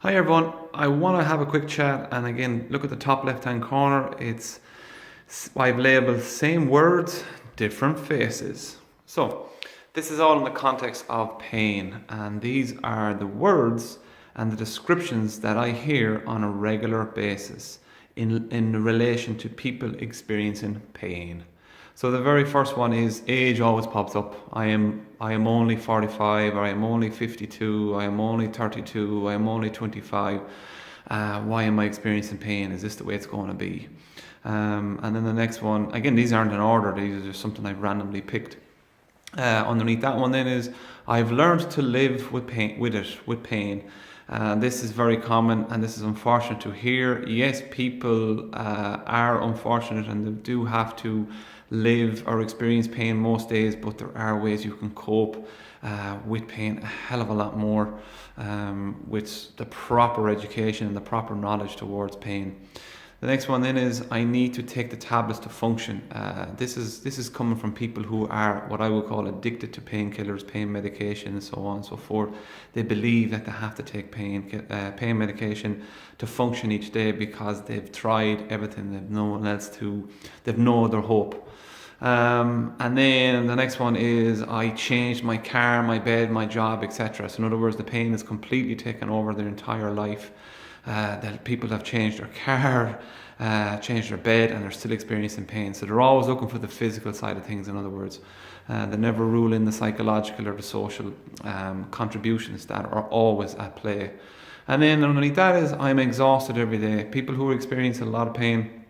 Hi everyone, I want to have a quick chat and again look at the top left hand corner. I've labeled same words, different faces. So this is all in the context of pain, and these are the words and the descriptions that I hear on a regular basis in relation to people experiencing pain. So the very first one is age always pops up. I am only 45, or I am only 52, I am only 32, I am only 25. Why am I experiencing pain? Is this the way it's going to be? And then the next one, again, these aren't in order, these are just something I've randomly picked. Underneath that one then is I've learned to live with pain. This is very common and this is unfortunate to hear. Yes, people are unfortunate and they do have to live or experience pain most days, but there are ways you can cope with pain a hell of a lot more with the proper education and the proper knowledge towards pain. The next one then is I need to take the tablets to function. This is coming from people who are what I would call addicted to painkillers, pain medication, and so on and so forth. They believe that they have to take pain medication to function each day because they've tried everything. They've no other hope. And then the next one is I changed my car, my bed, my job, etc. So in other words, the pain is completely taken over their entire life. That people have changed their car, changed their bed, and they're still experiencing pain. So they're always looking for the physical side of things, in other words. They never rule in the psychological or the social contributions that are always at play. And then underneath that is I'm exhausted every day. People who are experiencing a lot of pain,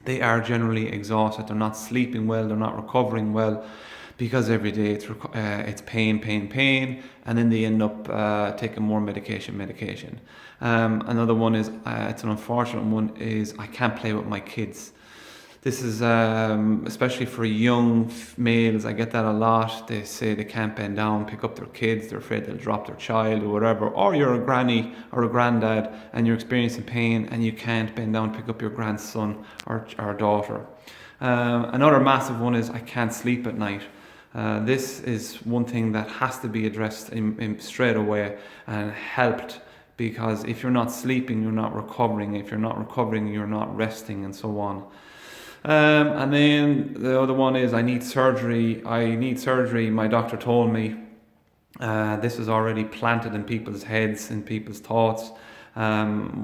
they are generally exhausted. They're not sleeping well, they're not recovering well, because every day it's pain, and then they end up taking more medication. Another one is, it's an unfortunate one, is I can't play with my kids. This is especially for young males, I get that a lot. They say they can't bend down, pick up their kids, they're afraid they'll drop their child or whatever. Or you're a granny or a granddad and you're experiencing pain and you can't bend down, pick up your grandson or daughter. Another massive one is I can't sleep at night. This is one thing that has to be addressed straight away and helped, because if you're not sleeping, you're not recovering. If you're not recovering, you're not resting, and so on. And then the other one is I need surgery. My doctor told me. This is already planted in people's heads, in people's thoughts.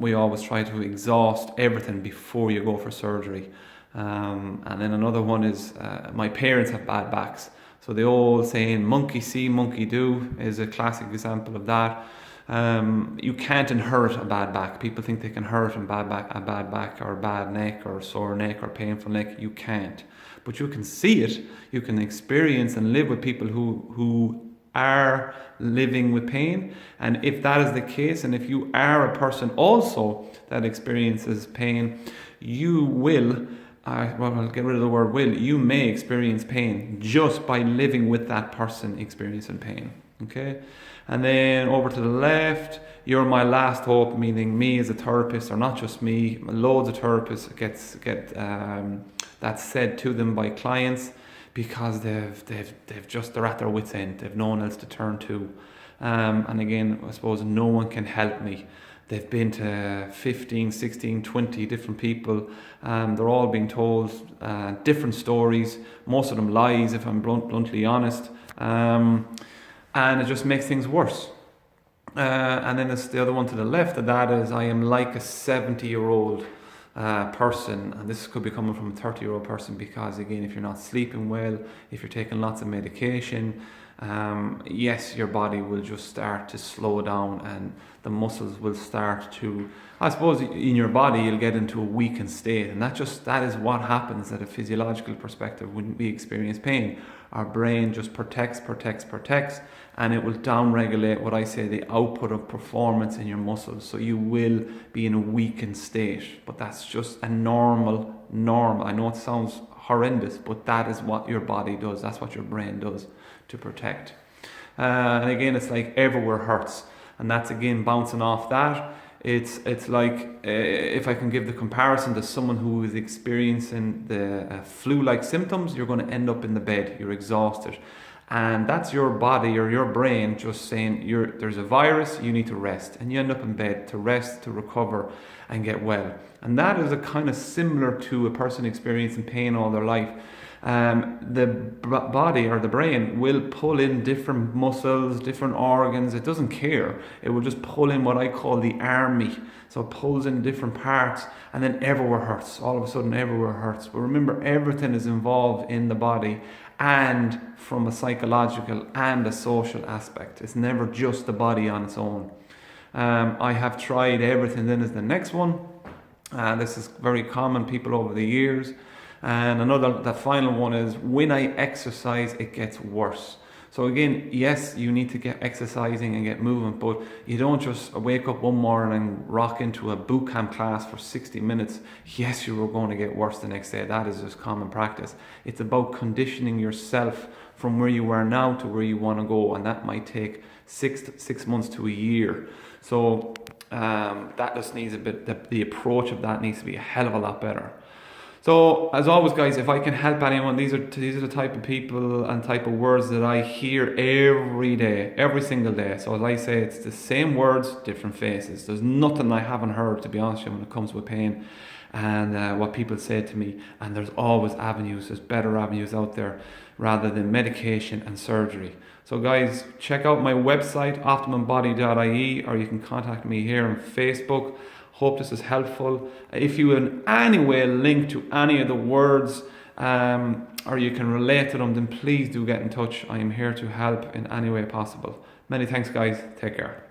We always try to exhaust everything before you go for surgery. And then another one is my parents have bad backs. So the old saying, monkey see, monkey do, is a classic example of that. You can't inherit a bad back. People think they can inherit a bad back or a bad neck or a sore neck or painful neck. You can't. But you can see it. You can experience and live with people who are living with pain. And if that is the case, and if you are a person also that experiences pain, you will, I'll get rid of the word will, you may experience pain just by living with that person experiencing pain. Okay? And then over to the left, you're my last hope, meaning me as a therapist, or not just me, loads of therapists get that said to them by clients because they're at their wits' end. They've no one else to turn to. And again, I suppose no one can help me. They've been to 15, 16, 20 different people. They're all being told different stories, most of them lies, if I'm bluntly honest. And it just makes things worse. And then the other one to the left of that is I am like a 70-year-old person, and this could be coming from a 30-year-old person, because again, if you're not sleeping well, if you're taking lots of medication, yes, your body will just start to slow down and the muscles will start to, I suppose in your body you'll get into a weakened state, and that is what happens at a physiological perspective when we experience pain. Our brain just protects, and it will downregulate what I say the output of performance in your muscles. So you will be in a weakened state, but that's just a normal. I know it sounds horrendous, but that is what your body does. That's what your brain does to protect. And again, it's like everywhere hurts, and that's again bouncing off that. It's like if I can give the comparison to someone who is experiencing the flu-like symptoms, you're going to end up in the bed. You're exhausted. And that's your body or your brain just saying there's a virus, you need to rest. And you end up in bed to rest, to recover and get well. And that is a kind of similar to a person experiencing pain all their life. The body or the brain will pull in different muscles, different organs. It doesn't care. It will just pull in what I call the army. So it pulls in different parts and then everywhere hurts. All of a sudden everywhere hurts. But remember, everything is involved in the body, and from a psychological and a social aspect. It's never just the body on its own. I have tried everything. Then is the next one. This is very common, people over the years. And the final one is, when I exercise, it gets worse. So again, yes, you need to get exercising and get movement, but you don't just wake up one morning and rock into a boot camp class for 60 minutes. Yes, you are going to get worse the next day. That is just common practice. It's about conditioning yourself from where you are now to where you want to go, and that might take 6 months to a year. So that just needs a bit, the approach of that needs to be a hell of a lot better. So, as always, guys, if I can help anyone, these are the type of people and type of words that I hear every day, every single day. So, as I say, it's the same words, different faces. There's nothing I haven't heard, to be honest with you, when it comes with pain and what people say to me. And there's always avenues. There's better avenues out there rather than medication and surgery. So, guys, check out my website, optimumbody.ie, or you can contact me here on Facebook. Hope this is helpful. If you in any way link to any of the words or you can relate to them, then please do get in touch. I am here to help in any way possible. Many thanks, guys. Take care.